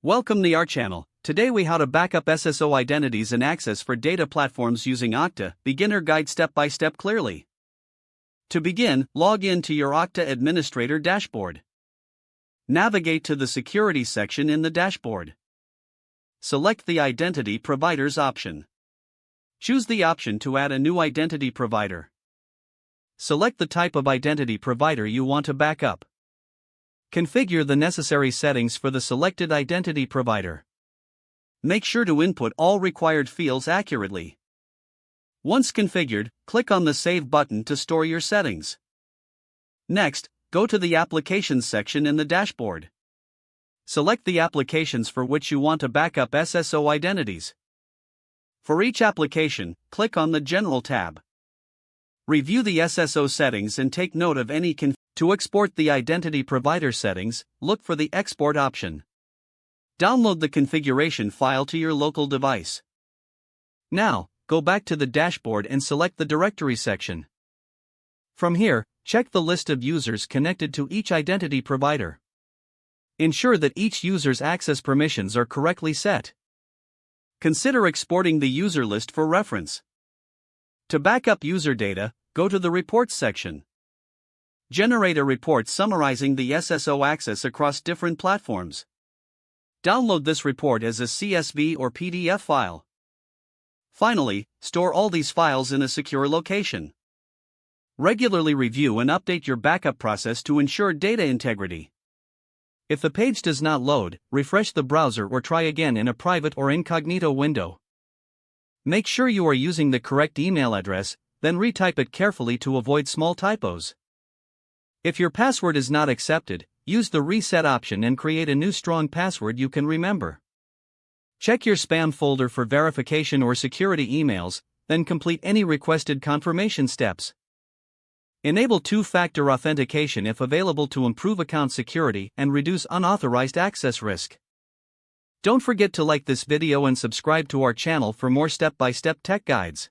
Welcome to our channel. Today we how to backup SSO identities and access for data platforms using Okta, beginner guide step by step clearly. To begin, log in to your Okta administrator dashboard. Navigate to the security section in the dashboard. Select the identity providers option. Choose the option to add a new identity provider. Select the type of identity provider you want to backup. Configure the necessary settings for the selected identity provider. Make sure to input all required fields accurately. Once configured, click on the Save button to store your settings. Next, go to the Applications section in the dashboard. Select the applications for which you want to backup SSO identities. For each application, click on the General tab. Review the SSO settings and take note of any configuration. To export the identity provider settings, look for the Export option. Download the configuration file to your local device. Now, go back to the dashboard and select the Directory section. From here, check the list of users connected to each identity provider. Ensure that each user's access permissions are correctly set. Consider exporting the user list for reference. To back up user data, go to the Reports section. Generate a report summarizing the SSO access across different platforms. Download this report as a CSV or PDF file. Finally, store all these files in a secure location. Regularly review and update your backup process to ensure data integrity. If the page does not load, refresh the browser or try again in a private or incognito window. Make sure you are using the correct email address, then retype it carefully to avoid small typos. If your password is not accepted, use the Reset option and create a new strong password you can remember. Check your spam folder for verification or security emails, then complete any requested confirmation steps. Enable two-factor authentication if available to improve account security and reduce unauthorized access risk. Don't forget to like this video and subscribe to our channel for more step-by-step tech guides.